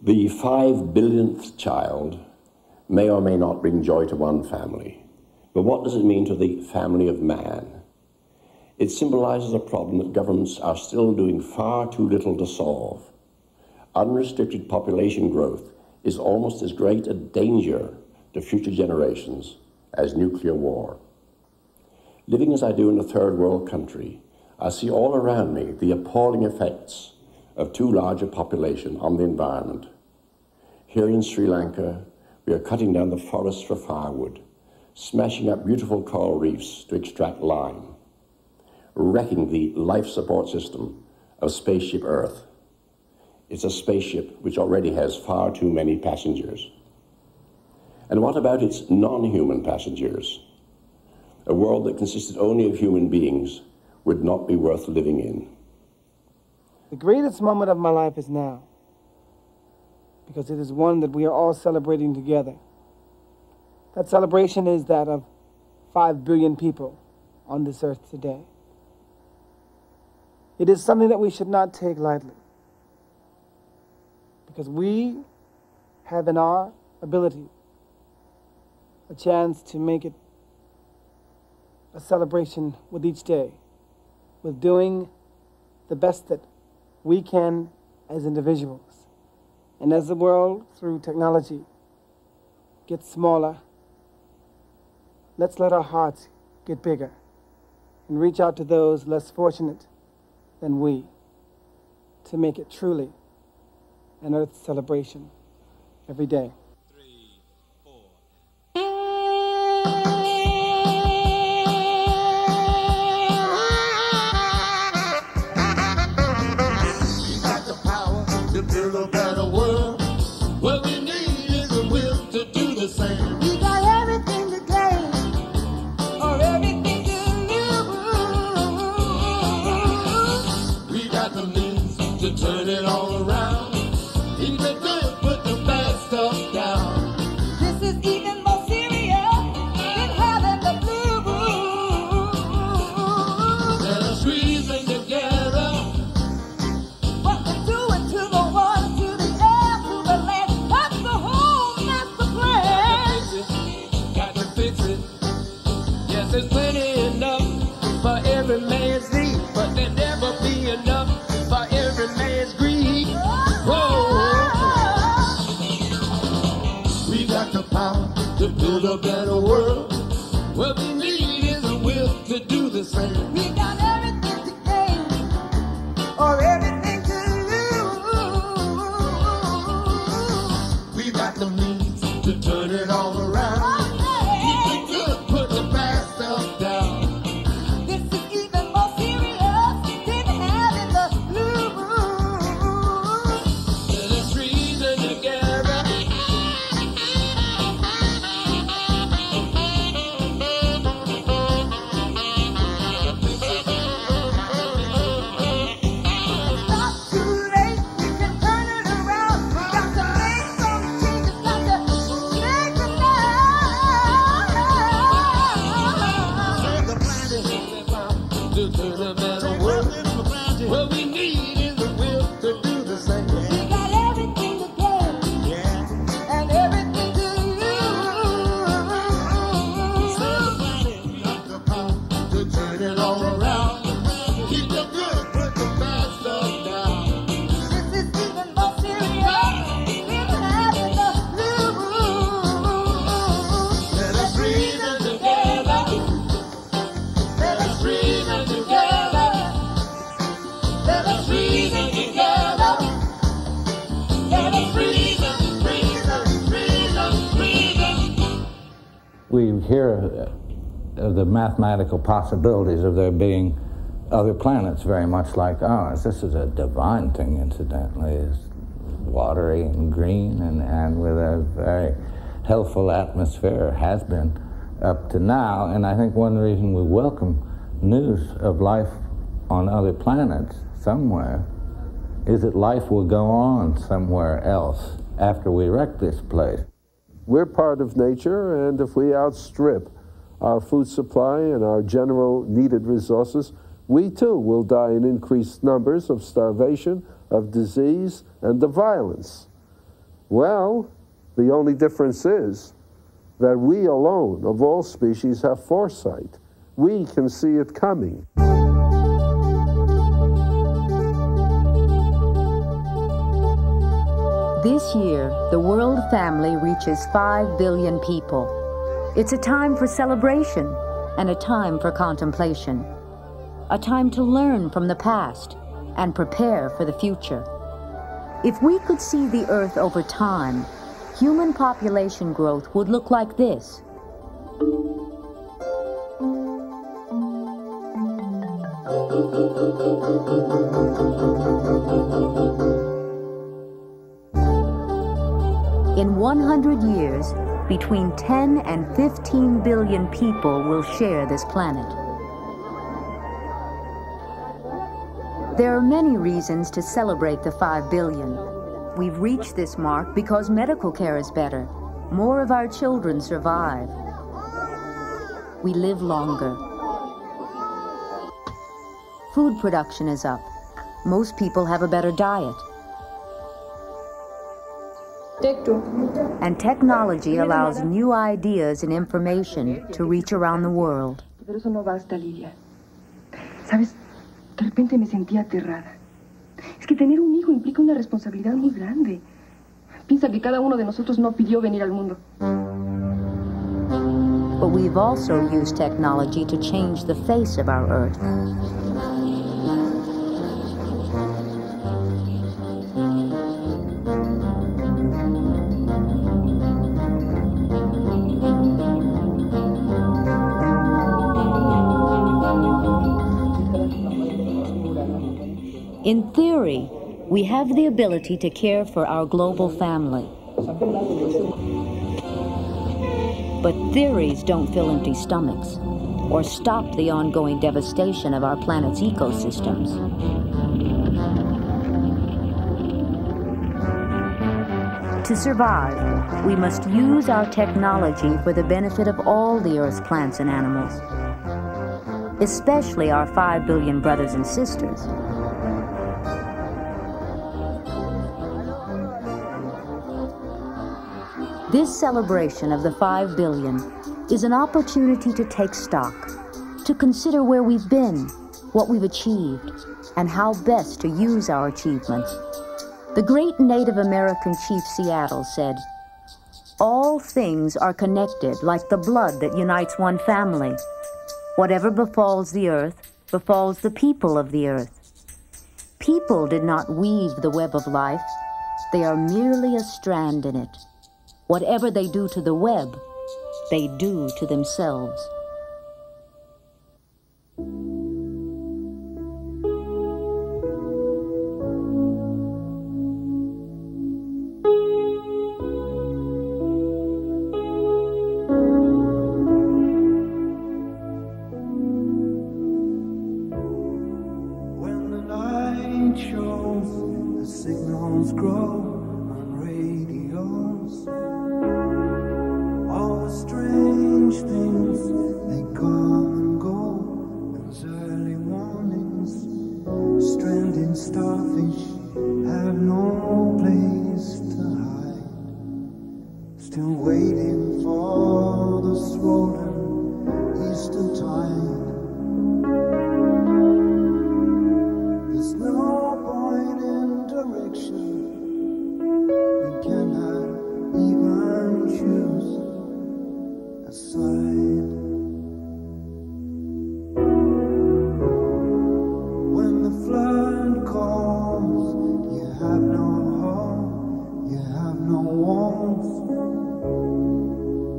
The 5 billionth child may or may not bring joy to one family, but what does it mean to the family of man? It symbolizes a problem that governments are still doing far too little to solve. Unrestricted population growth is almost as great a danger to future generations as nuclear war. Living as I do in a third world country, I see all around me the appalling effects of too large a population on the environment. Here in Sri Lanka, we are cutting down the forests for firewood, smashing up beautiful coral reefs to extract lime, wrecking the life support system of Spaceship Earth. It's a spaceship which already has far too many passengers. And what about its non-human passengers? A world that consisted only of human beings would not be worth living in. The greatest moment of my life is now, because it is one that we are all celebrating together. That celebration is that of 5 billion people on this earth today. It is something that we should not take lightly, because we have in our ability a chance to make it a celebration with each day, with doing the best that we can as individuals. And as the world, through technology, gets smaller, let's let our hearts get bigger and reach out to those less fortunate than we to make it truly an Earth celebration every day. 3, 4. We got the power to build a better world. What we need is the will to do the same. We got everything to gain, or everything to lose. We got the means to turn it all around. Keep the good, put the bad stuff down. This is even more serious than having the blues. Let us reason together. What we're doing to the water, to the air, to the land, that's the whole master plan. Got to fix it. Yes, there's plenty enough for every man's need, but there'll never be enough for every man's greed. Whoa. We got the power to build a better world. What we need is a will to do the same. We got everything to gain, or everything to lose. We got the means to turn it all around. Keep the good, put the bad stuff down. This is even more serious than having the blues. Let us reason together. Not too late, we can turn it around. Got to make some changes, got to make it now. Serve the planet to turn a better world. What we need is the will to do the same. We got everything to gain, and everything to lose. Got the power to turn it all around. Keep the good, put the bad stuff down. This is even more serious than having the blues. Let us reason together. Let us reason together. Let us reason together. Let us reason, reason. We hear of the mathematical possibilities of there being other planets very much like ours. This is a divine thing, incidentally. It's watery and green and with a very healthful atmosphere, has been up to now. And I think one reason we welcome news of life on other planets somewhere is that life will go on somewhere else after we wreck this place. We're part of nature, and if we outstrip our food supply and our general needed resources, we too will die in increased numbers of starvation, of disease, and of violence. Well, the only difference is that we alone, of all species, have foresight. We can see it coming. This year, the world family reaches 5 billion people. It's a time for celebration and a time for contemplation. A time to learn from the past and prepare for the future. If we could see the Earth over time, human population growth would look like this. In 100 years, between 10 and 15 billion people will share this planet. There are many reasons to celebrate the 5 billion. We've reached this mark because medical care is better. More of our children survive. We live longer. Food production is up. Most people have a better diet. And technology allows new ideas and information to reach around the world. Pero eso no basta, Lidia. ¿Sabes? De repente me sentía aterrada. Es que tener un hijo implica una responsabilidad muy grande. Piensa que cada uno de nosotros no pidió venir al mundo. But we've also used technology to change the face of our Earth. In theory, we have the ability to care for our global family. But theories don't fill empty stomachs or stop the ongoing devastation of our planet's ecosystems. To survive, we must use our technology for the benefit of all the Earth's plants and animals, especially our 5 billion brothers and sisters. This celebration of the 5 billion is an opportunity to take stock, to consider where we've been, what we've achieved, and how best to use our achievements. The great Native American chief Seattle said, "All things are connected like the blood that unites one family. Whatever befalls the earth, befalls the people of the earth. People did not weave the web of life. They are merely a strand in it. Whatever they do to the web, they do to themselves." When the night shows, the signals grow on radios. All the strange things, they come and go. Those early warnings, stranded starfish have no place to hide. Still waiting for the swollen eastern tide. There's no point in direction. We cannot even choose a side. When the flood calls, you have no home, you have no walls.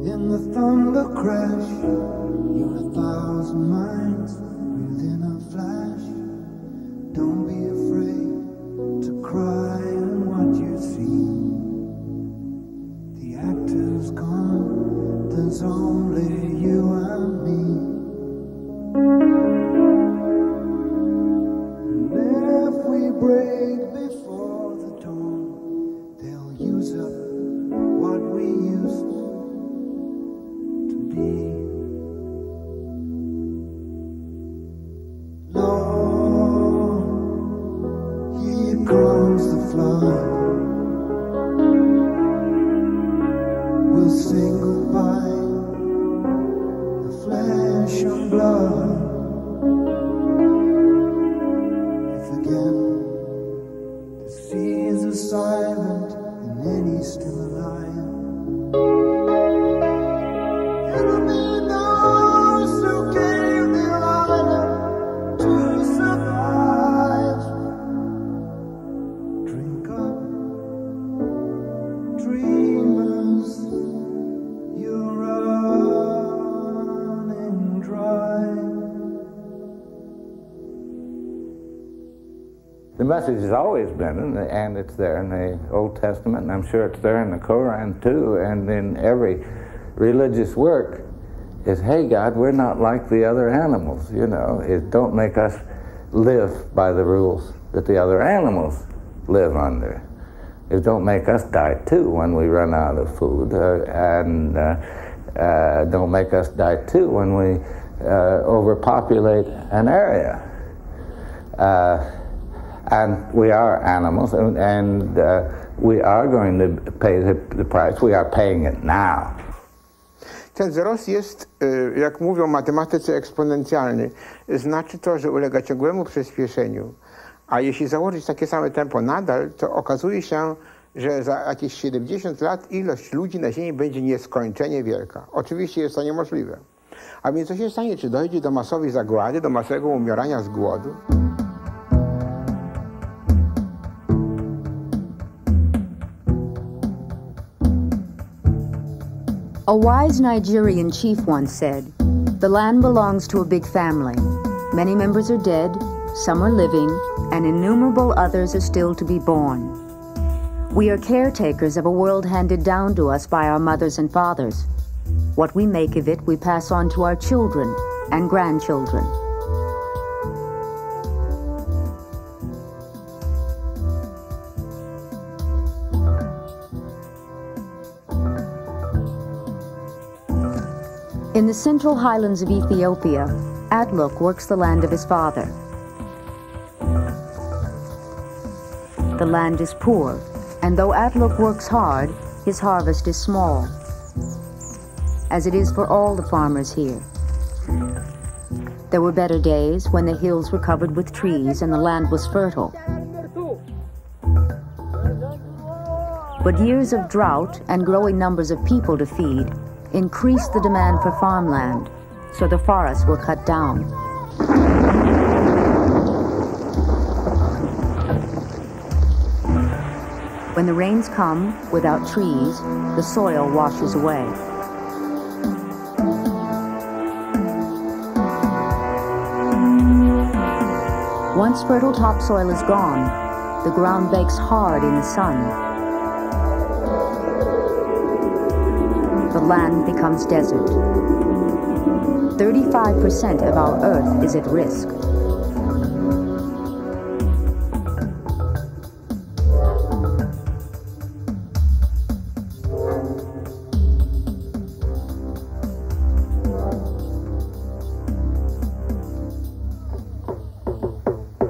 In the thunder crash, you're 1,000 minds within a flash. Don't be afraid to cry in what you see. The actor's gone, there's only you and me. And if we break before the dawn, they'll use up what we used to be. say goodbye, the flesh and blood. If again the seas are silent and then he's still alive, it'll be those who gave their honor to survive. Drink up, dreamers, you're running dry. The message has always been, and it's there in the Old Testament, and I'm sure it's there in the Quran too, and in every religious work, is, hey God, we're not like the other animals, you know. Don't make us live by the rules that the other animals live under. Don't make us die too when we run out of food, and don't make us die too when we overpopulate an area. And we are animals, and we are going to pay the price. We are paying it now. Ten wzrost jest, jak mówią matematycy, eksponencjalny. Znaczy to, że ulega ciągłemu przyspieszeniu. A jeśli założyć takie same tempo nadal, to okazuje się, że za jakieś 70 lat ilość ludzi na Ziemi będzie nieskończenie wielka. Oczywiście jest to niemożliwe. A więc co się stanie? Czy dojdzie do masowej zagłady, do masowego umierania z głodu? A wise Nigerian chief once said, "The land belongs to a big family. Many members are dead, some are living, and innumerable others are still to be born. We are caretakers of a world handed down to us by our mothers and fathers. What we make of it, we pass on to our children and grandchildren." In the central highlands of Ethiopia, Atluk works the land of his father. The land is poor, and though Atluk works hard, his harvest is small, as it is for all the farmers here. There were better days when the hills were covered with trees and the land was fertile. But years of drought and growing numbers of people to feed increased the demand for farmland, so the forests were cut down. When the rains come without trees, the soil washes away. Once fertile topsoil is gone, the ground bakes hard in the sun. The land becomes desert. 35% of our earth is at risk.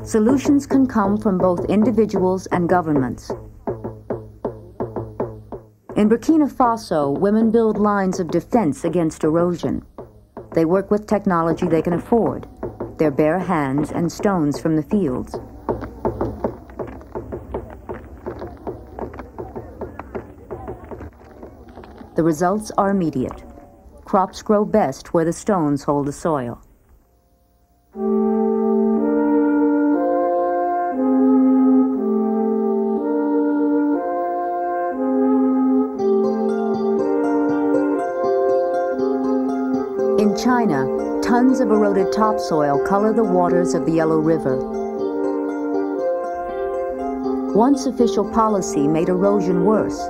Solutions can come from both individuals and governments. In Burkina Faso, women build lines of defense against erosion. They work with technology they can afford, their bare hands and stones from the fields. The results are immediate. Crops grow best where the stones hold the soil. In China, tons of eroded topsoil color the waters of the Yellow River. Once official policy made erosion worse.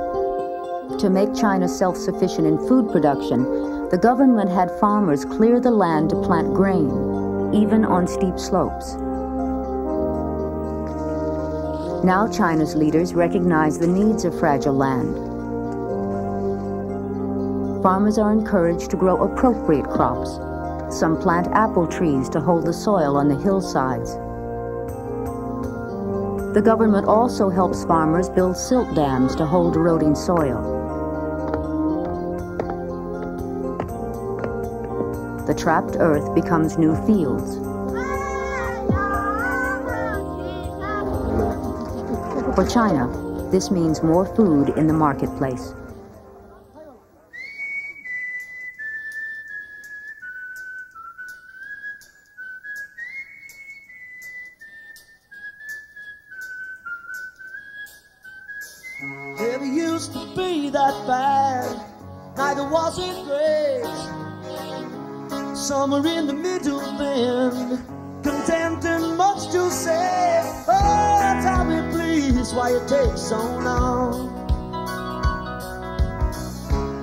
To make China self-sufficient in food production, the government had farmers clear the land to plant grain, even on steep slopes. Now China's leaders recognize the needs of fragile land. Farmers are encouraged to grow appropriate crops. Some plant apple trees to hold the soil on the hillsides. The government also helps farmers build silt dams to hold eroding soil. the trapped earth becomes new fields. For China, this means more food in the marketplace. Never used to be that bad, neither was it great. Somewhere in the middle then, content and much to say. Oh, tell me please why it takes so long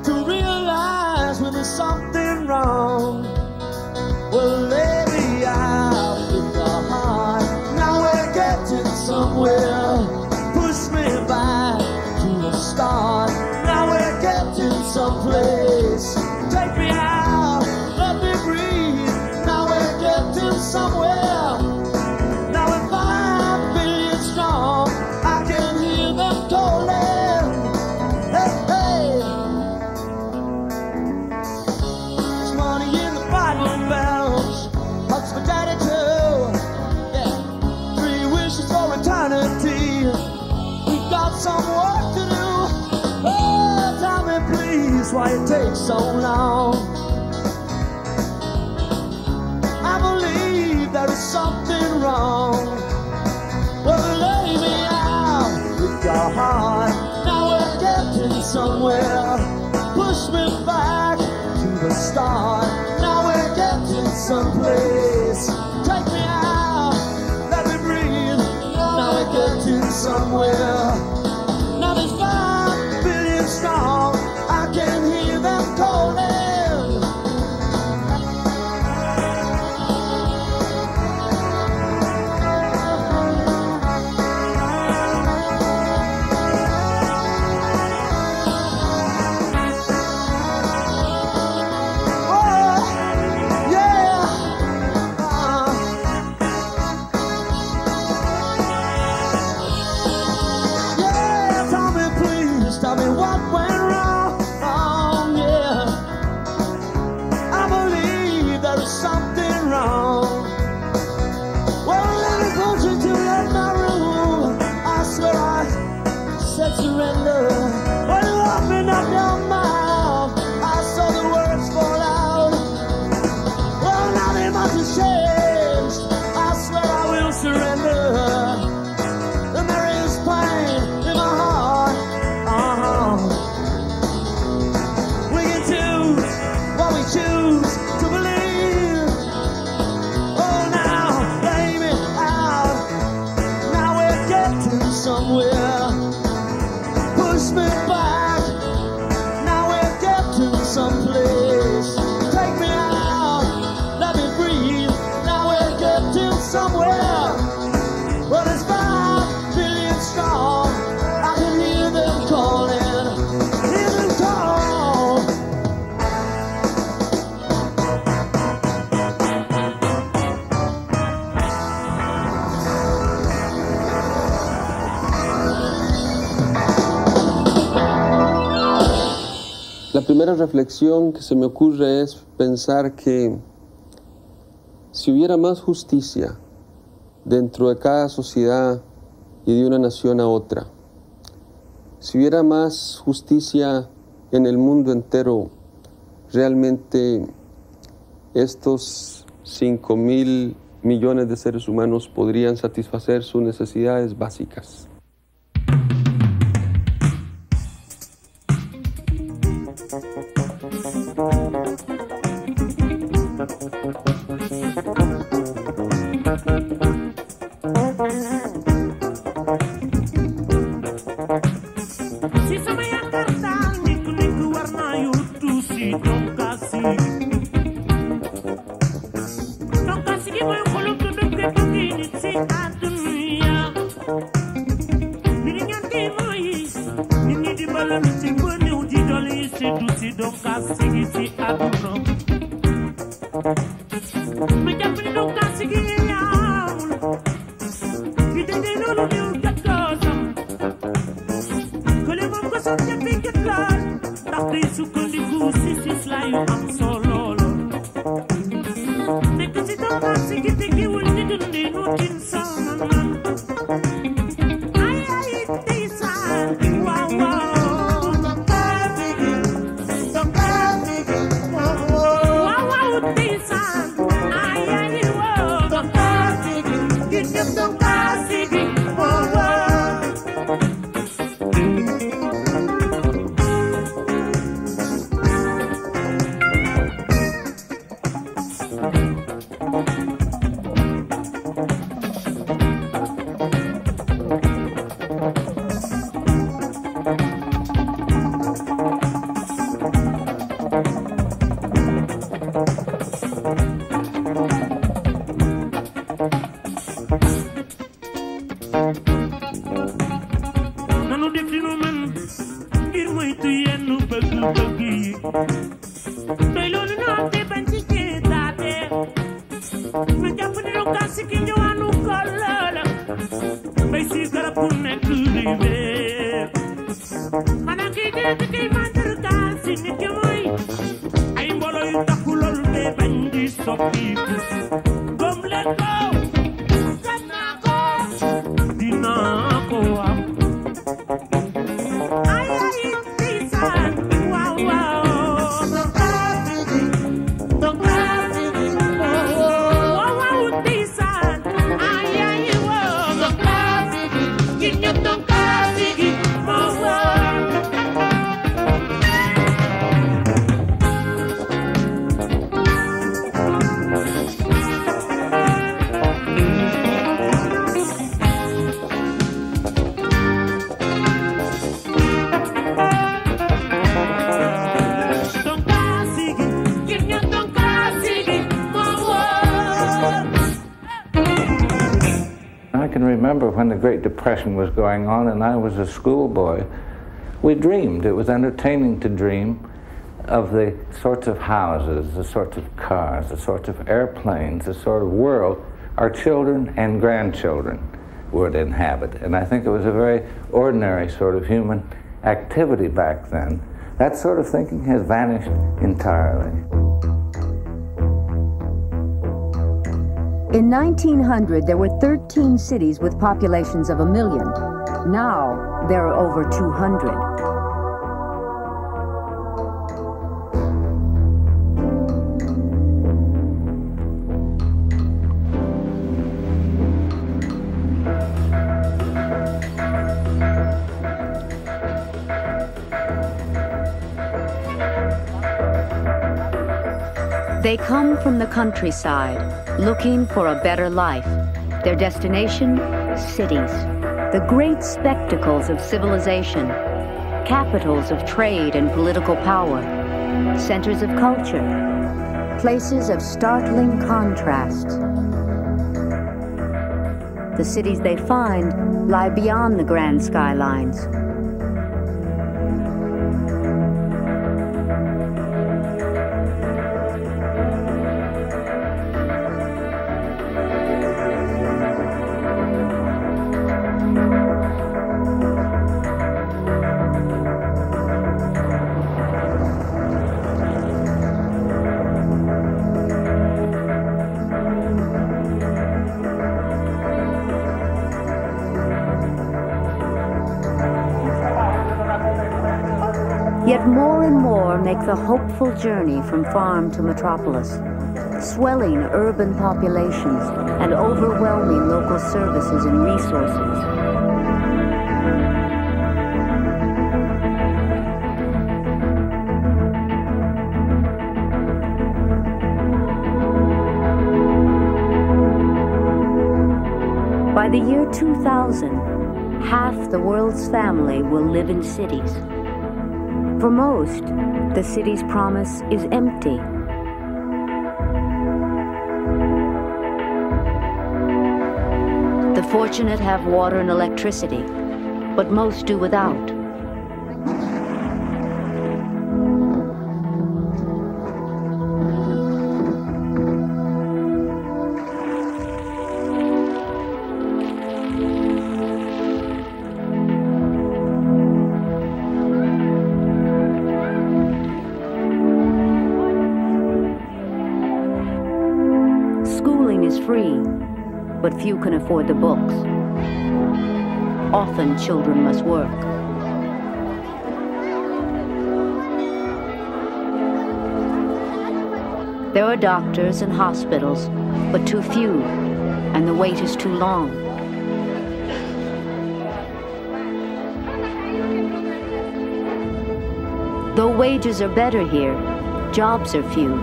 to realize when there's something wrong. Well, lay me out with the heart. Now we're getting somewhere. Push me back to the start. Now we're getting someplace. Take me out, let me breathe. Now we're getting somewhere. Now we're 5 billion strong. I can hear them calling. Hey, hey. There's money in the Bible bells. Hugs for daddy too. Yeah. 3 wishes for eternity. We've got some work to do. Oh, tell me please why it takes so long. I believe there is something wrong. Well, lay me out with your heart. Now we're getting somewhere. Push me back to the start. Now we're getting someplace. Take me out, let me breathe. Now we're getting somewhere. Now there's 5 billion strong. I can hear them calling. Tell me what went wrong, yeah. I believe there is something wrong. Well, let me push you to my room. I swear I said surrender. When you opened up your mouth, I saw the words fall out. Well, nothing much has changed. I swear I will surrender. And there is pain in my heart. We can choose what we choose to believe. Oh, now lay me out. Now we're getting somewhere. Push me back. Now we're getting someplace. Take me out, let me breathe. Now we're getting somewhere. Well, it's 5 billion strong. I can hear them calling. Hear them call. La primera reflexión que se me ocurre es pensar que si hubiera más justicia dentro de cada sociedad y de una nación a otra, si hubiera más justicia en el mundo entero, realmente estos 5.000 millones de seres humanos podrían satisfacer sus necesidades básicas. moytu yenn bëgg-bëgg yi doy loolu noonu te bañ ci jéetaate ma jàpp ne lu gas ki ñëwaanu kolla la bay si garab ku nekk di weer xanaa kii dee di kay mandargaal si nit ki mooy ay mbooloo yu takku loolu te bañ di soppiku gëm leen ko gëm naa ko dinaa ko am ay ay ndeysaan waaw waaw remember when the Great Depression was going on and I was a schoolboy, we dreamed. It was entertaining to dream of the sorts of houses, the sorts of cars, the sorts of airplanes, the sort of world our children and grandchildren would inhabit. And I think it was a very ordinary sort of human activity back then. That sort of thinking has vanished entirely. In 1900, there were 13 cities with populations of 1 million. Now, there are over 200. They come from the countryside, looking for a better life. Their destination, cities. The great spectacles of civilization. Capitals of trade and political power. Centers of culture. Places of startling contrast. The cities they find lie beyond the grand skylines. Yet more and more make the hopeful journey from farm to metropolis, swelling urban populations and overwhelming local services and resources. By the year 2000, half the world's family will live in cities. For most, the city's promise is empty. The fortunate have water and electricity, but most do without. Free, but few can afford the books. Often children must work. There are doctors and hospitals, but too few, and the wait is too long. Though wages are better here, jobs are few.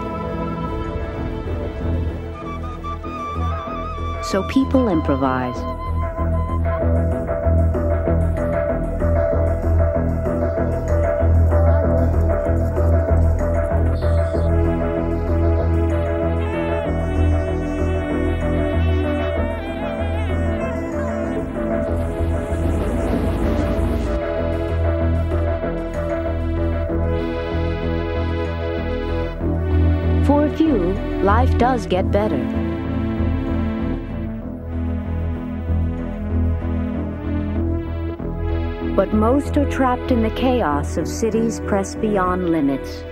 So people improvise. few, life does get better. But most are trapped in the chaos of cities pressed beyond limits.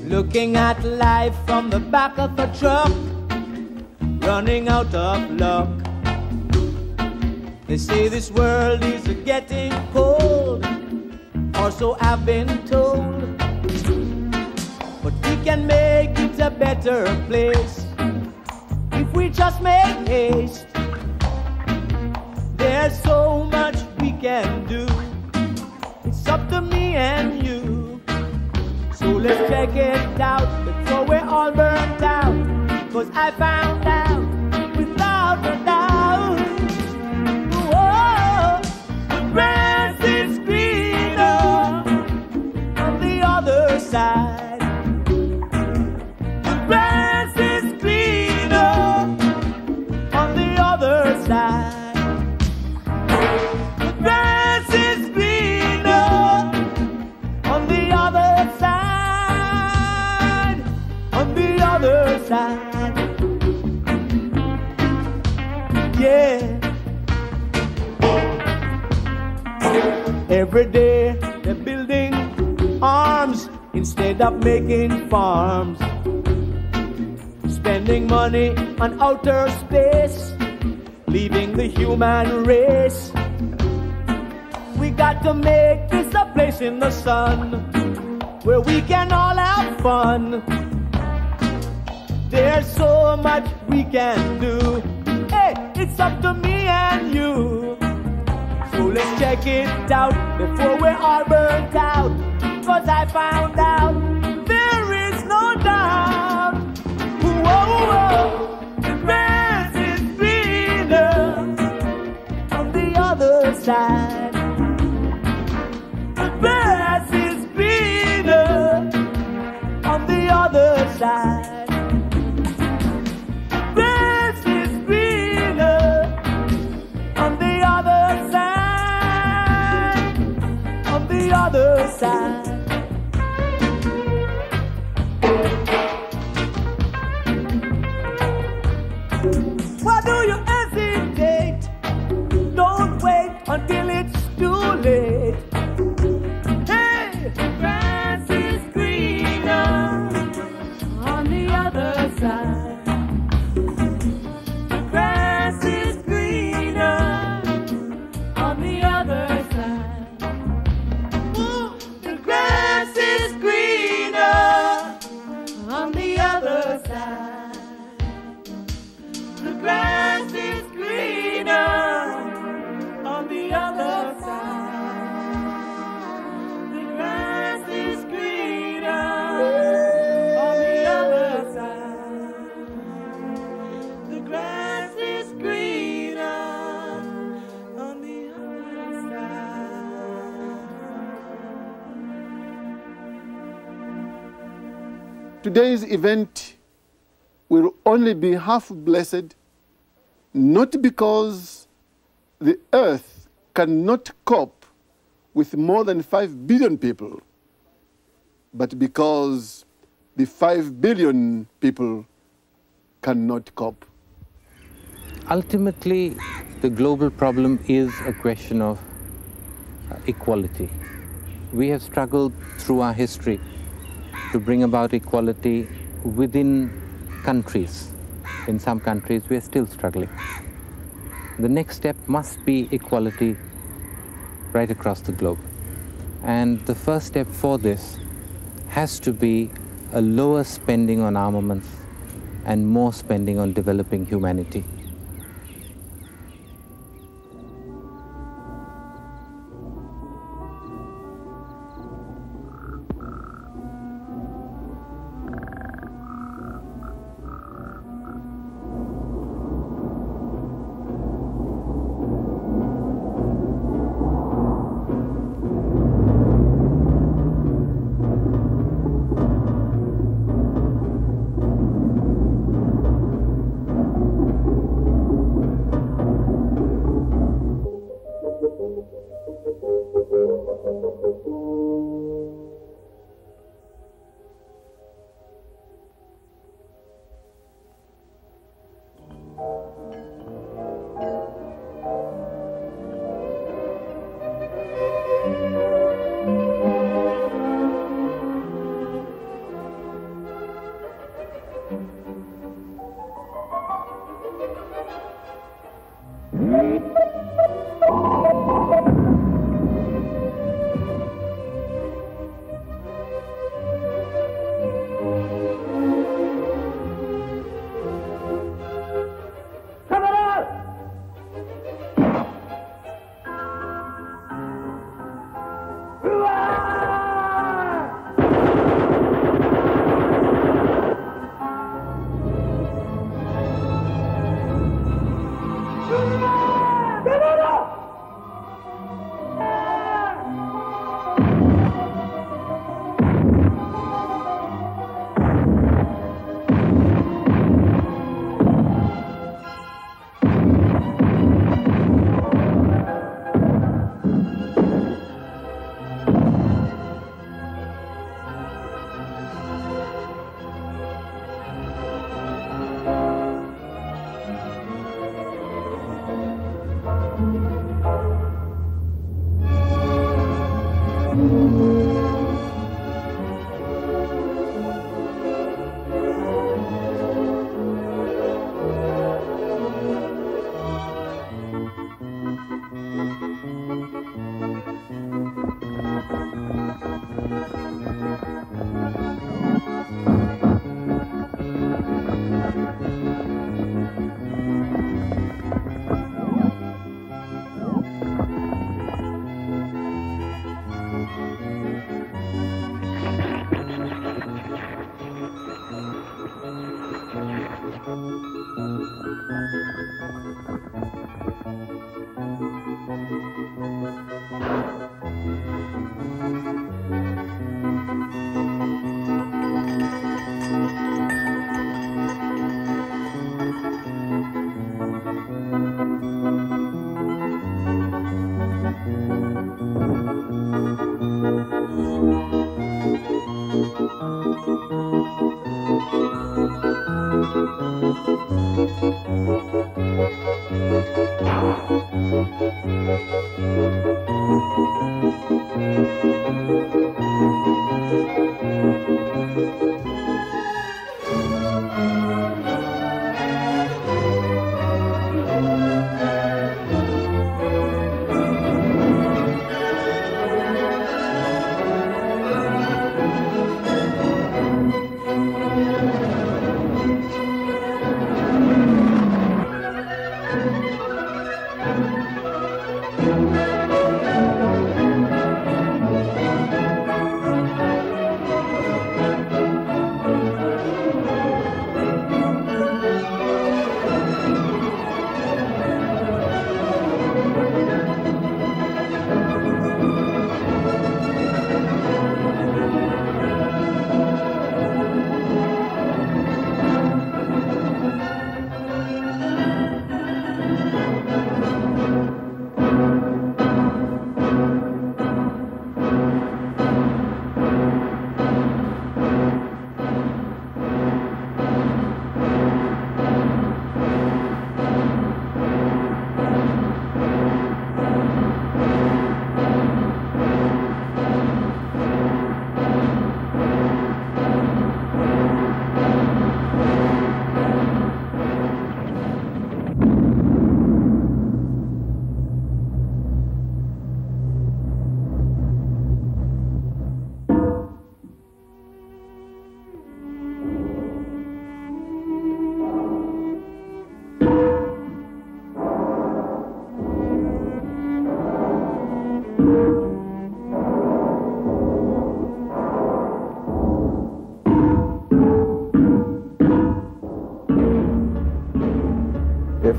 Looking at life from the back of a truck, running out of luck. They say this world is getting cold, or so I've been told. But we can make it a better place if we just make haste. There's so much we can do. It's up to me and you. So let's check it out before we're all burnt out. 'Cause I found out without a doubt, whoa, the grass is greener on the other side. The grass is greener on the other side. The grass is greener on the other side. On the other side. Yeah. Every day they're building arms instead of making farms, spending money on outer space, leaving the human race. We got to make this a place in the sun where we can all have fun. There's so much we can do. Hey, it's up to me and you. So let's check it out before we're all burnt out. 'Cause I found out there is no doubt. Whoa, whoa, the grass is greener on the other side. The grass is greener on the other side. Grass is greener on the other side. On the other side. Why do you hesitate? Don't wait until it's too late. Hey, grass is greener on the other side. The grass is greener on the other side. Ooh, the grass is greener on the other side. The grass is greener on the other side. The grass is greener on the other side. The grass is greener on the other side. Today's event will only be half blessed, not because the earth cannot cope with more than 5 billion people, but because the 5 billion people cannot cope. Ultimately, the global problem is a question of equality. We have struggled through our history to bring about equality within countries. In some countries, we are still struggling. The next step must be equality right across the globe. And the first step for this has to be a lower spending on armaments and more spending on developing humanity.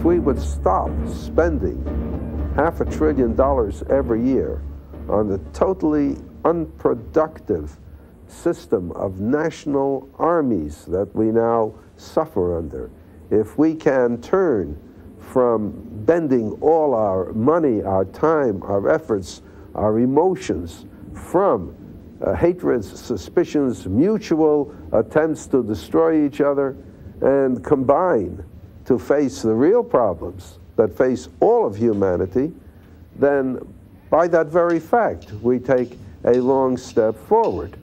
If we would stop spending $500 billion every year on the totally unproductive system of national armies that we now suffer under, if we can turn from bending all our money, our time, our efforts, our emotions from hatreds, suspicions, mutual attempts to destroy each other, and combine to face the real problems that face all of humanity, then by that very fact, we take a long step forward.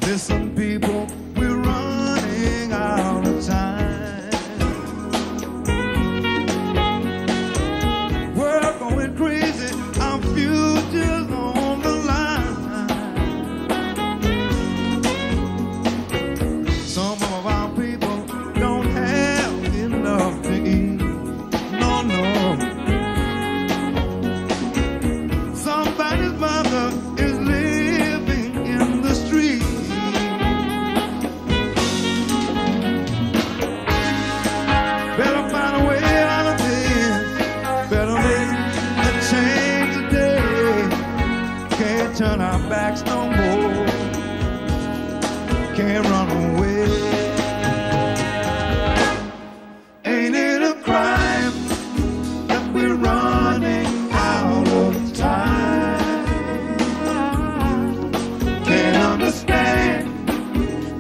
Listen, people, we're running out of time. We're going crazy, our future's on the line. Some of our people don't have enough to eat. No, no. Somebody's mother is living in the street. Better find a way out of this. Better make a change today. Can't turn our backs no more. Can't run away. Ain't it a crime that we're running out of time? Can't understand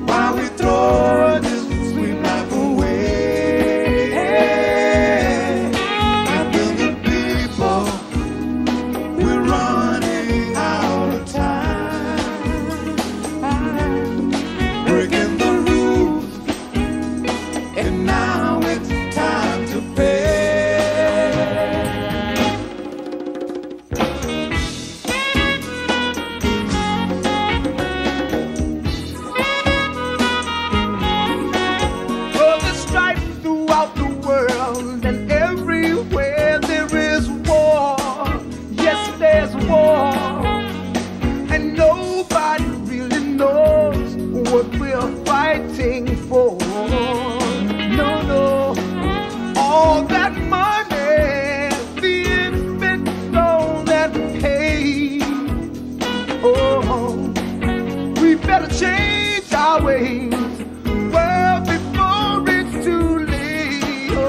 why we throw this sweet life away. We're running out of time, breaking the rules, and now it's time to pay. Oh, there's strife throughout the world, and everywhere there is war. Yes, there's war, and nobody really knows what we're fighting for. No, no, all that money being spent on that paid. Oh, we better change our ways well before it's too late. Oh,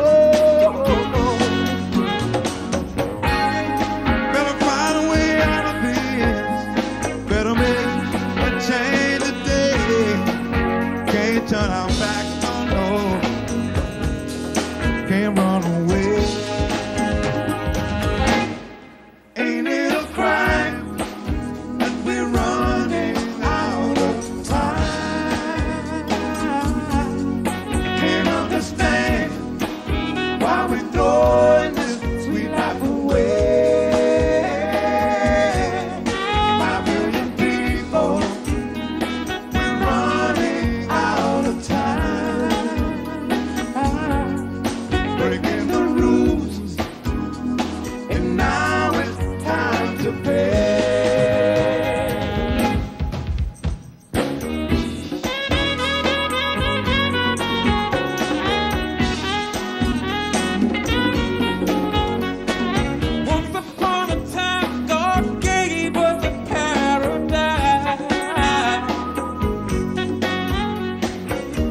better find a way out of this. Better make a change today. Can't turn our backs, no, no. Can't run away. Ain't it a crime that we're running out of time? Can't understand why we're throwing this sweet life away. 5 million people, we're running out of time, breaking the rules, and now it's time to pay. Once upon a time, God gave us a paradise,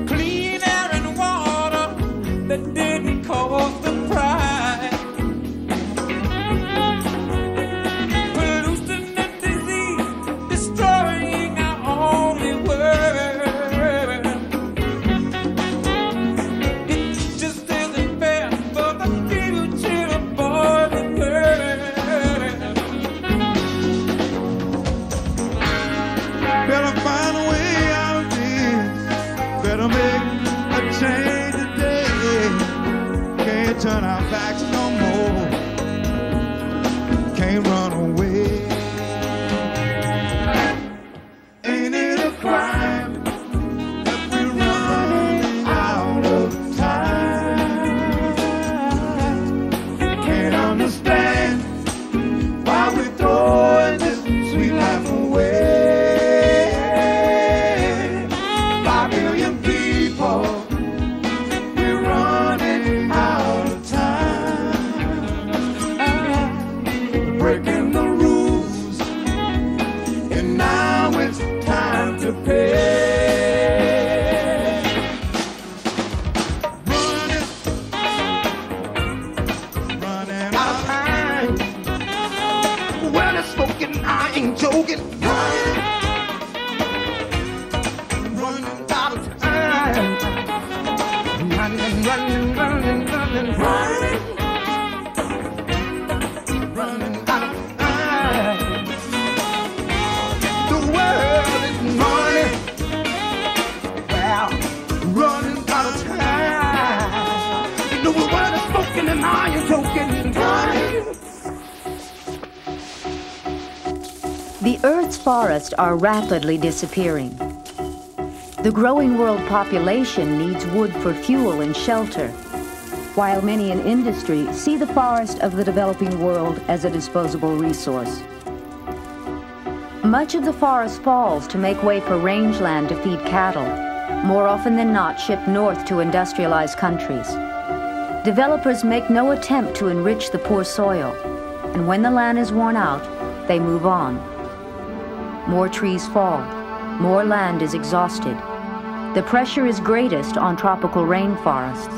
clean air and water that didn't cost a price. Pollution and disease destroying our only world. It just isn't fair for the future boys and girls. Better find a way out of this. Better make a change today. Can't turn our backs no more. Can't run away. Ain't it a crime that we're running out of time? Can't understand why we're throwing this sweet life away. 5 million people, smoking, running out of time. Running, running, running, running, running. Running out of time. The world is money. Well, running out of time. You know the world is smoking and I am choking. The Earth's forests are rapidly disappearing. The growing world population needs wood for fuel and shelter, while many in industry see the forest of the developing world as a disposable resource. Much of the forest falls to make way for rangeland to feed cattle, more often than not shipped north to industrialized countries. Developers make no attempt to enrich the poor soil, and when the land is worn out, they move on. More trees fall, more land is exhausted. The pressure is greatest on tropical rainforests.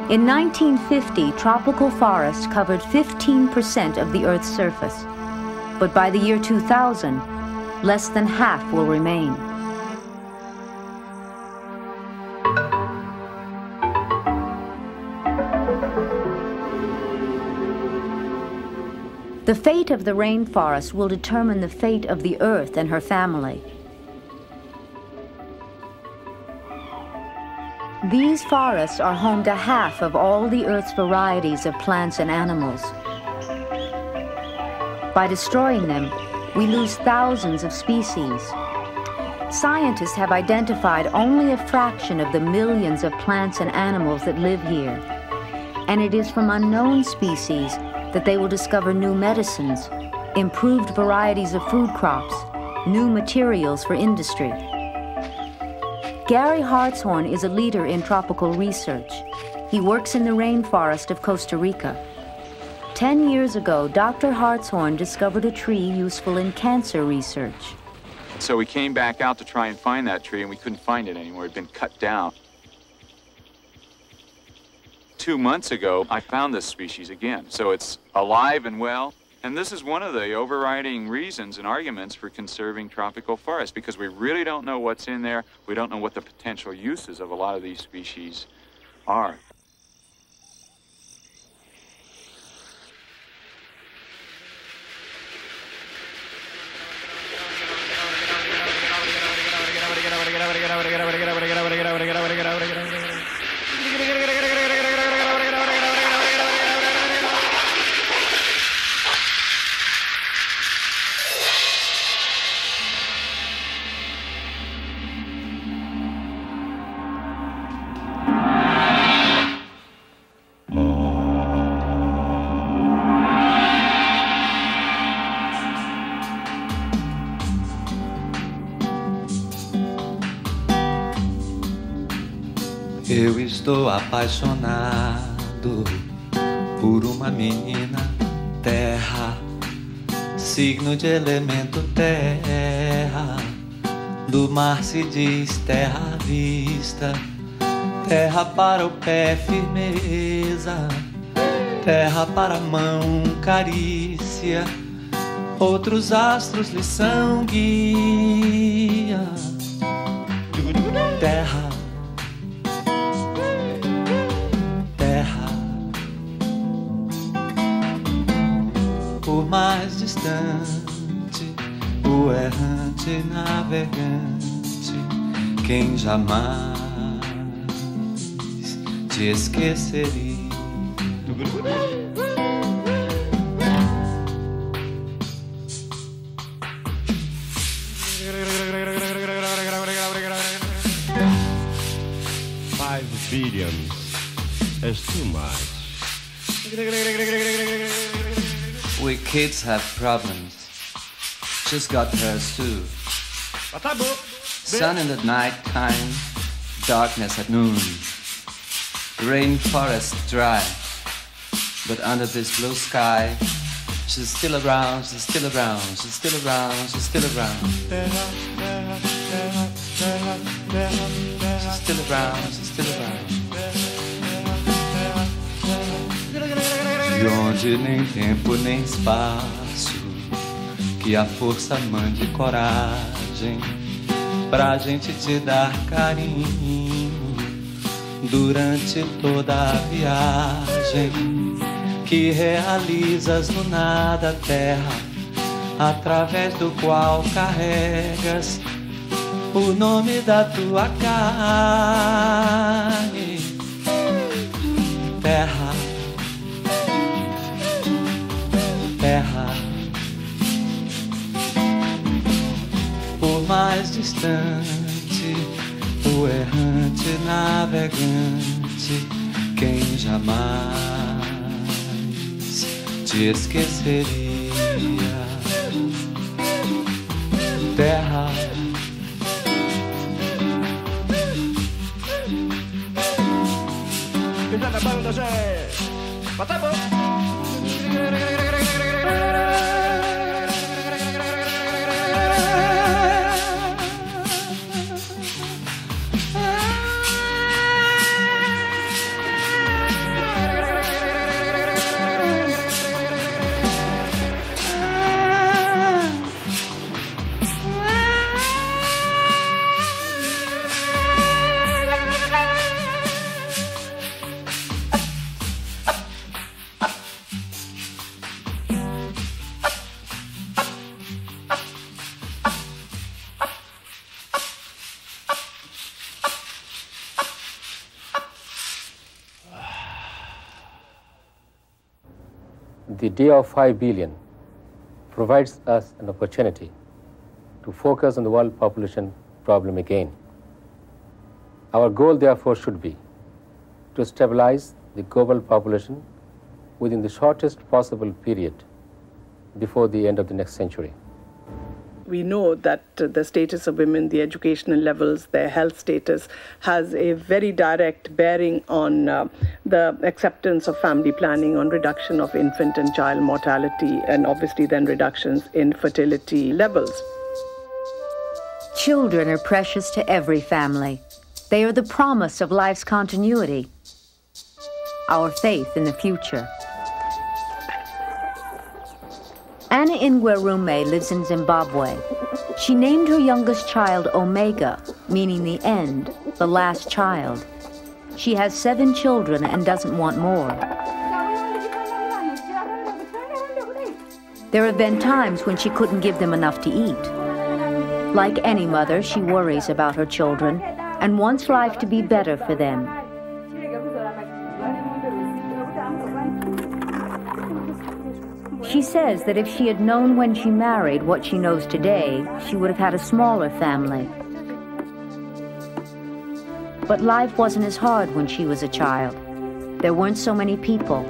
In 1950, tropical forests covered 15% of the Earth's surface, but by the year 2000, less than half will remain. The fate of the rainforest will determine the fate of the Earth and her family. These forests are home to half of all the Earth's varieties of plants and animals. By destroying them, we lose thousands of species. Scientists have identified only a fraction of the millions of plants and animals that live here. And it is from unknown species that they will discover new medicines, improved varieties of food crops, new materials for industry. Gary Hartshorn is a leader in tropical research. He works in the rainforest of Costa Rica. 10 years ago, Dr. Hartshorn discovered a tree useful in cancer research. So we came back out to try and find that tree, and we couldn't find it anymore. It had been cut down. 2 months ago, I found this species again. So it's alive and well. And this is one of the overriding reasons and arguments for conserving tropical forests, because we really don't know what's in there. We don't know what the potential uses of a lot of these species are. Eu estou apaixonado por uma menina terra, signo de elemento terra. Do mar se diz terra à vista, terra para o pé firmeza, terra para a mão carícia, outros astros lhe são guia. Terra, por mais distante, o errante navegante, quem jamais te esqueceria. $5 billion is too much. We kids have problems. Just got hers too. Sun in the night time, darkness at noon. Rainforest dry, but under this blue sky, she's still around, she's still around, she's still around, she's still around. She's still around, she's still around. De onde nem tempo nem espaço e a força mande coragem pra gente te dar carinho durante toda a viagem que realizas no nada terra, através do qual carregas o nome da tua carne. Terra, terra, por mais distante, o errante navegante, quem jamais te esqueceria. Terra, The Day of 5 billion provides us an opportunity to focus on the world population problem again. Our goal, therefore, should be to stabilize the global population within the shortest possible period before the end of the next century. We know that the status of women, the educational levels, their health status has a very direct bearing on the acceptance of family planning, on reduction of infant and child mortality, and obviously then reductions in fertility levels. Children are precious to every family. They are the promise of life's continuity, our faith in the future. Anna Ingwerume lives in Zimbabwe. She named her youngest child Omega, meaning the end, the last child. She has 7 children and doesn't want more. There have been times when she couldn't give them enough to eat. Like any mother, she worries about her children and wants life to be better for them. She says that if she had known when she married what she knows today, she would have had a smaller family. But life wasn't as hard when she was a child. There weren't so many people,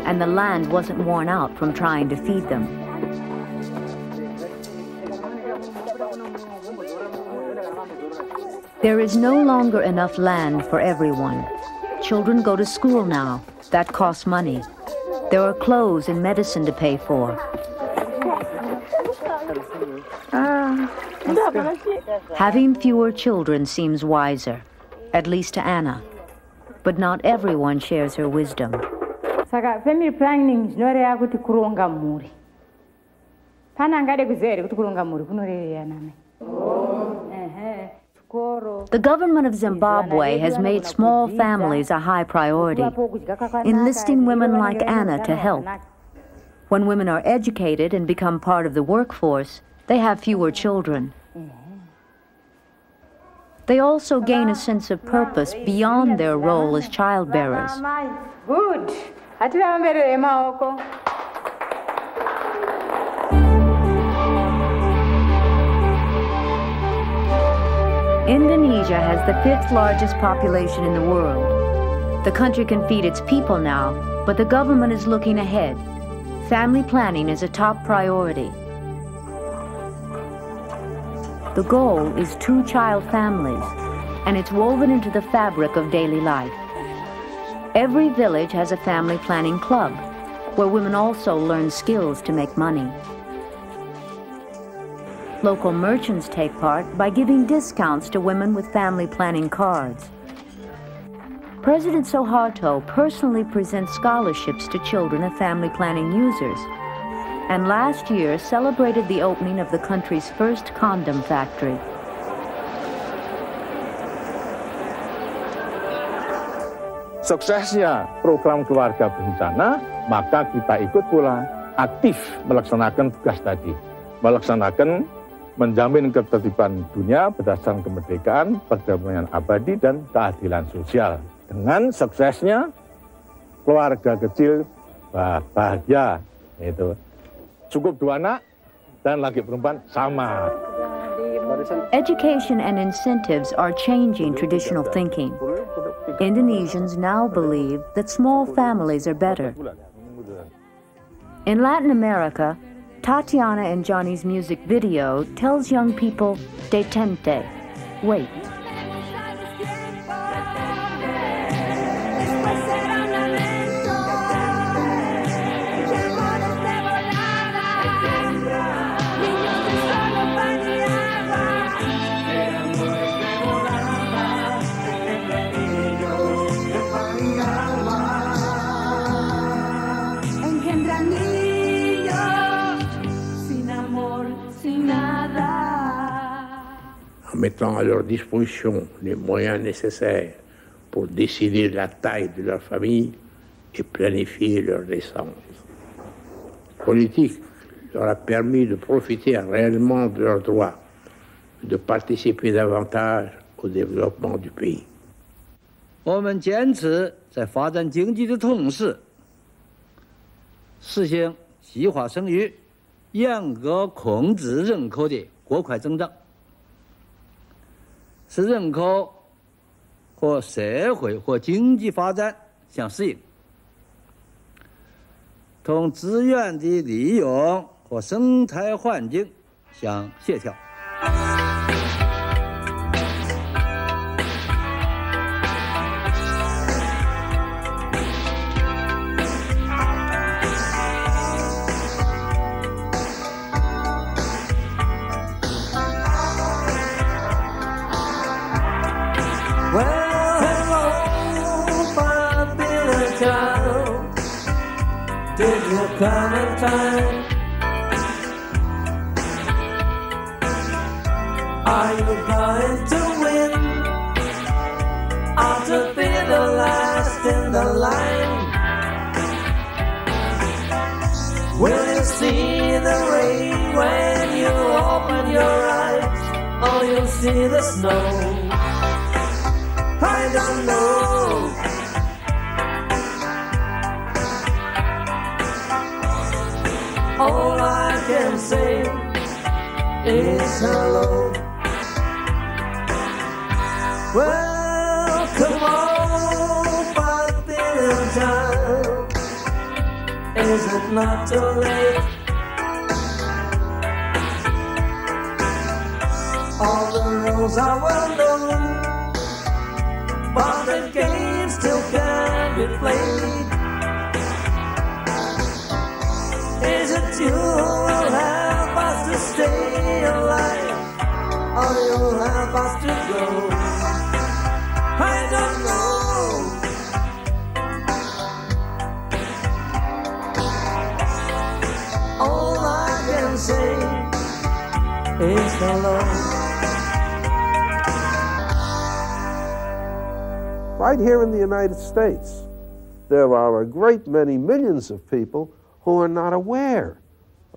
and the land wasn't worn out from trying to feed them. There is no longer enough land for everyone. Children go to school now. That costs money. There are clothes and medicine to pay for. Having fewer children seems wiser, at least to Anna. But not everyone shares her wisdom. Saka family planning zvinoreva kuti kuronga mhuri. Pana angade kuziva here kuti kuronga mhuri kunorevei nani? The government of Zimbabwe has made small families a high priority, enlisting women like Anna to help. When women are educated and become part of the workforce, they have fewer children. They also gain a sense of purpose beyond their role as childbearers. Good. Indonesia has the 5th largest population in the world. The country can feed its people now, but the government is looking ahead. Family planning is a top priority. The goal is 2-child families, and it's woven into the fabric of daily life. Every village has a family planning club, where women also learn skills to make money. Local merchants take part by giving discounts to women with family planning cards. President Suharto personally presents scholarships to children of family planning users. and last year celebrated the opening of the country's first condom factory. Suksesnya program keluarga berencana, maka kita ikut pula aktif melaksanakan tugas tadi. Melaksanakan menjamin ketertiban dunia berdasarkan kemerdekaan, perdamaian abadi, dan keadilan sosial. Dengan suksesnya, keluarga kecil bahagia. Itu cukup 2 anak dan laki perempuan sama. Education and incentives are changing traditional thinking. Indonesians now believe that small families are better. In Latin America, Tatiana and Johnny's music video tells young people, detente, wait. En mettant à leur disposition les moyens nécessaires pour décider de la taille de leur famille et planifier leur naissance. La politique leur a permis de profiter réellement de leurs droits, de participer davantage au développement du pays. 我们坚持在发展经济的同时，实行计划生育，严格控制人口的过快增长，使人口和社会和经济发展相适应，同资源的利用和生态环境相协调。Come in time. Are you going to win? Or to be the last in the line? Will you see the rain when you open your eyes? Or you'll see the snow? I don't know. All I can say is hello. Well, come on, Barbarian child. Is it not too late? All the rules are well known, but the game still can be played. Is it you who will help us to stay alive, or you'll help us to go? I don't know. All I can say is hello. Right here in the United States, there are a great many millions of people who are not aware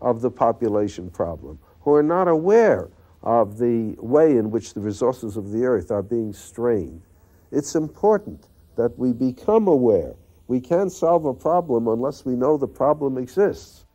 of the population problem, who are not aware of the way in which the resources of the earth are being strained. It's important that we become aware. We can't solve a problem unless we know the problem exists.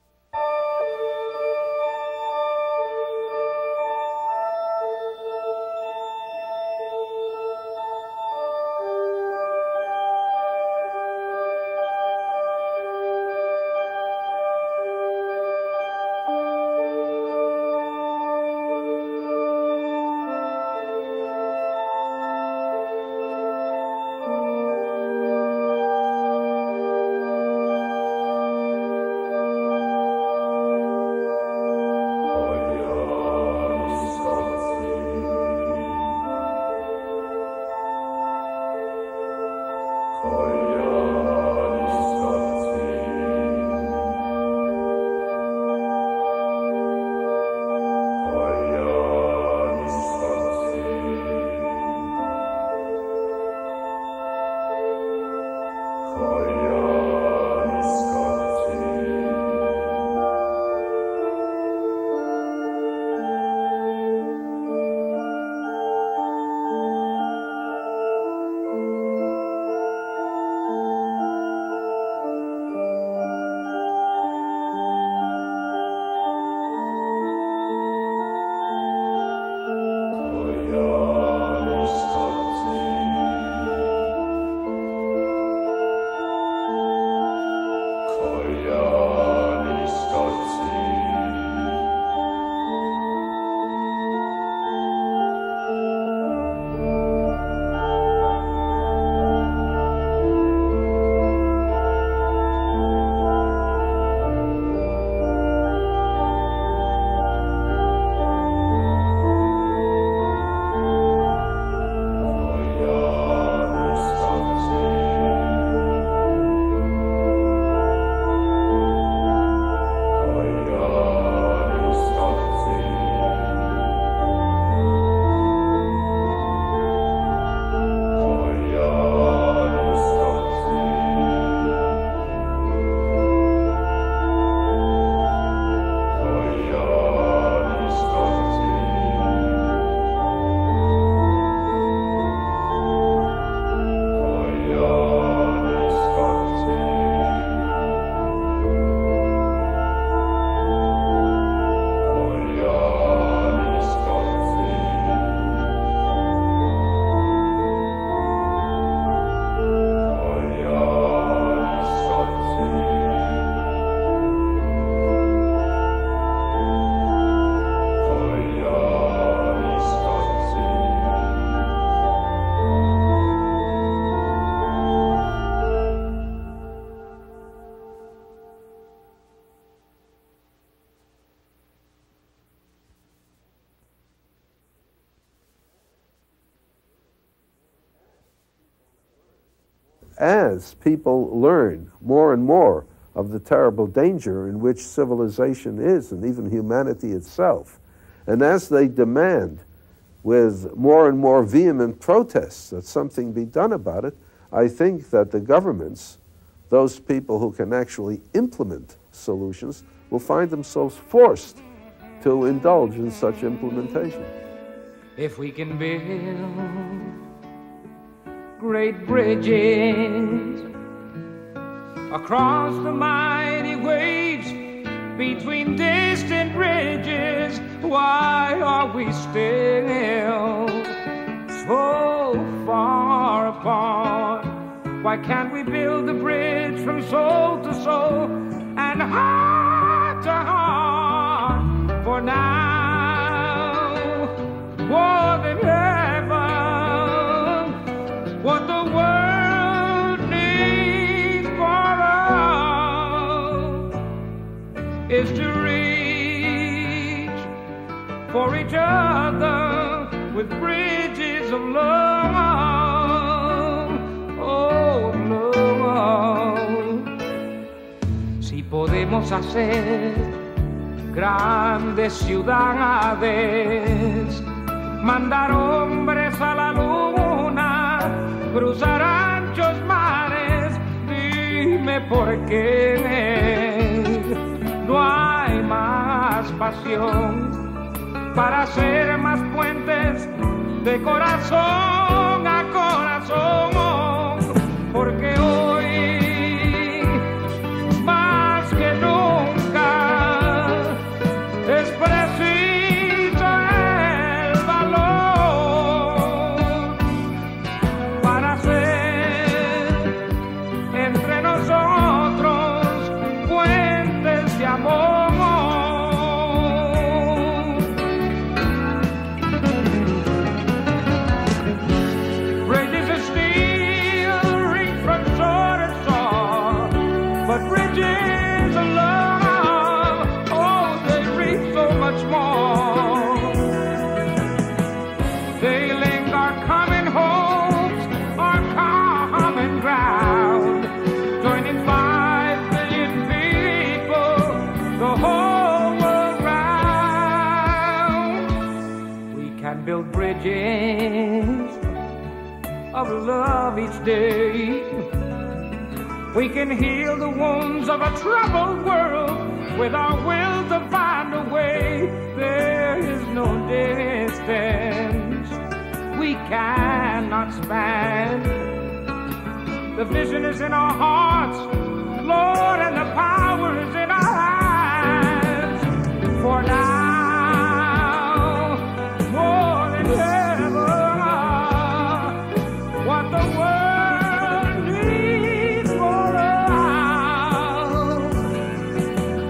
as people learn more and more of the terrible danger in which civilization is, and even humanity itself, and as they demand with more and more vehement protests that something be done about it, I think that the governments, those people who can actually implement solutions, will find themselves forced to indulge in such implementation. If we can build great bridges across the mighty waves between distant ridges, why are we still so far apart? Why can't we build a bridge from soul to soul and heart to heart? For now, more than ever, what the world needs for us is to reach for each other with bridges of love, oh love. Si podemos hacer grandes ciudades, mandar hombres a la luna, cruzar anchos mares, dime por qué no hay más pasión para hacer más puentes de corazón a corazón, porque hoy más que nunca es preciso el valor para hacer entre nosotros puentes de amor. Bridges of steel reach from shore to shore, but bridges of love, oh, they reach so much more. They link our common hopes, our common ground, joining 5 billion people, the whole world round. We can build bridges of love each day. We can heal the wounds of a troubled world with our will to find a way. There is no distance we cannot span. The vision is in our hearts, Lord, and the power is in our hands. For now, more than ever, what the world needs for us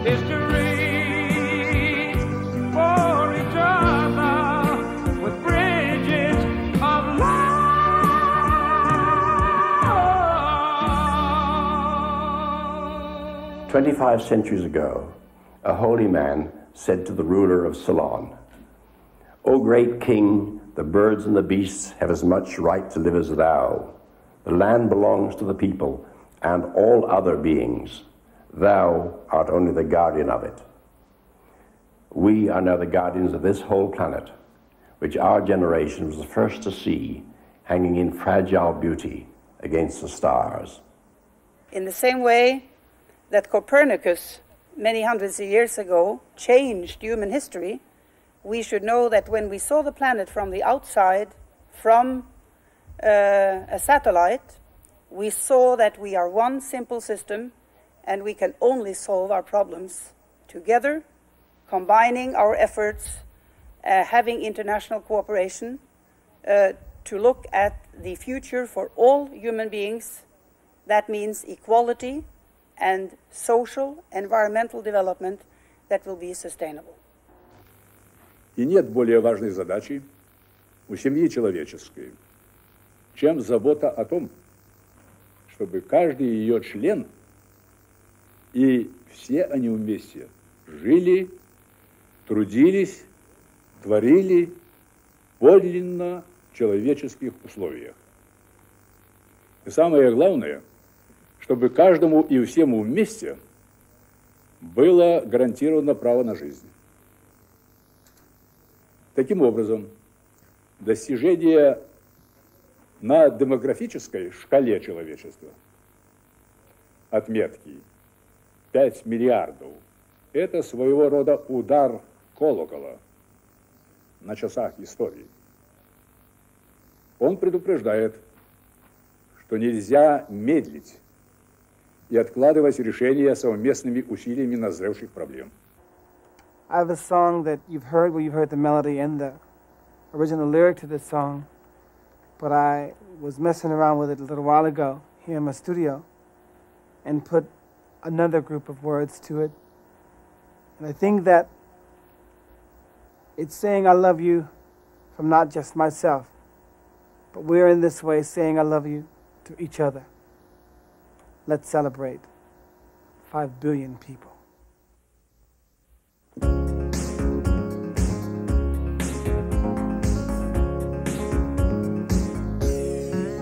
is to reach for each other with bridges of love. 25 centuries ago, a holy man said to the ruler of Ceylon, "O great king, the birds and the beasts have as much right to live as thou. The land belongs to the people and all other beings. Thou art only the guardian of it. We are now the guardians of this whole planet, which our generation was the first to see hanging in fragile beauty against the stars." In the same way that Copernicus, many hundreds of years ago, changed human history, we should know that when we saw the planet from the outside, from a satellite, we saw that we are one simple system and we can only solve our problems together, combining our efforts, having international cooperation to look at the future for all human beings. That means equality and social, environmental development that will be sustainable. И нет более важной задачи у семьи человеческой, чем забота о том, чтобы каждый ее член и все они вместе жили, трудились, творили подлинно человеческих условиях. И самое главное, чтобы каждому и всему вместе было гарантировано право на жизнь. Таким образом, достижение на демографической шкале человечества отметки 5 миллиардов – это своего рода удар колокола на часах истории. Он предупреждает, что нельзя медлить и откладывать решение совместными усилиями назревших проблем. I have a song that you've heard, where you've heard the melody and the original lyric to this song, but I was messing around with it a little while ago here in my studio and put another group of words to it. And I think that it's saying I love you from not just myself, but we're in this way saying I love you to each other. Let's celebrate 5 billion people.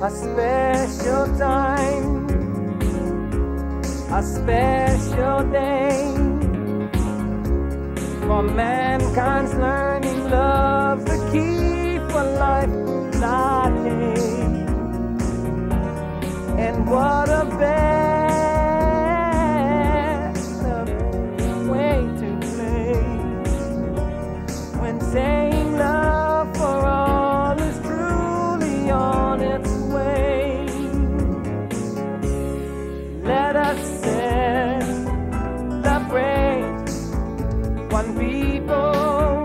A special time, a special day, for mankind's learning love's the key for life, not hate. And what a better way to play when saying love for all is truly on its way. Let us celebrate one people,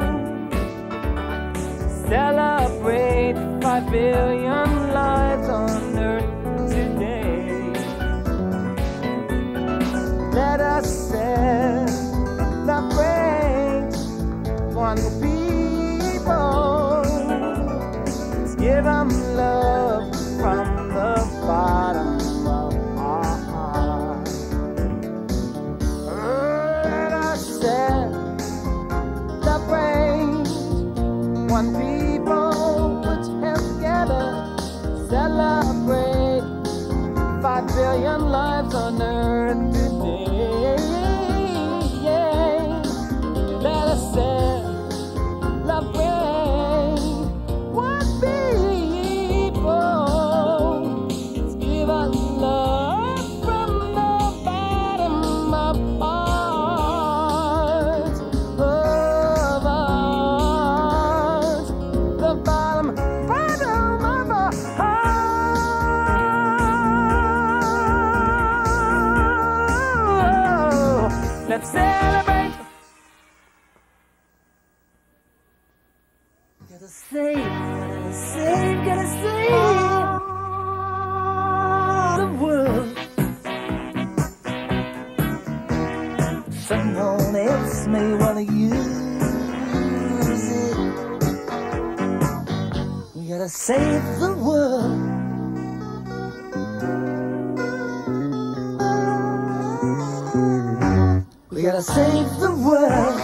celebrate 5 billion lives on earth today. Let us celebrate one people, let's give them love from the bottom of our heart. Let us celebrate one people, put your hands together, celebrate 5 billion lives on earth today. Yeah. Let us celebrate one people, let's give our love from the bottom of hearts, of hearts, the bottom of our hearts. Let's celebrate. Gotta save, gotta save, gotta save the world. Someone else may wanna use it. We gotta save the world. We gotta save the world.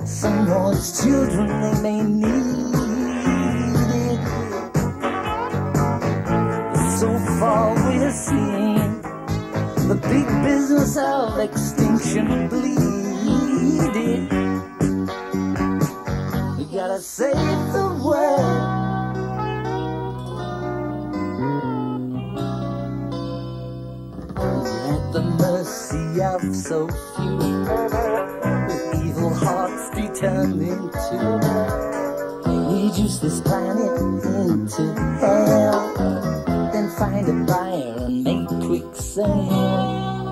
Someone's children, they may need it. So far we're seeing the big business of extinction bleeding. We gotta save the world. At the mercy of so few, with evil hearts determined to reduce this planet into hell, then find a buyer and make quick sale.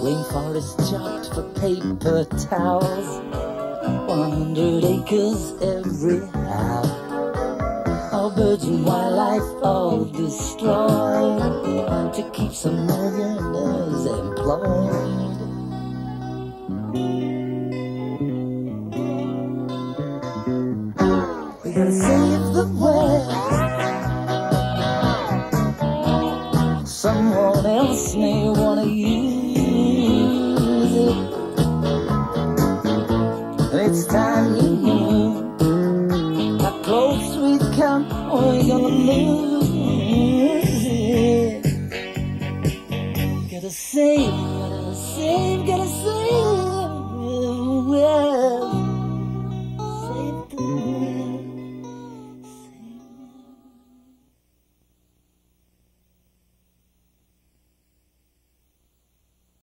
Rainforest chopped for paper towels, 100 acres every hour. Our birds and wildlife all destroyed to keep some millionaires employed. We gotta save the world. Someone else may wanna use it. It's time you knew lose it. Gotta save, gotta save, gotta save. Well,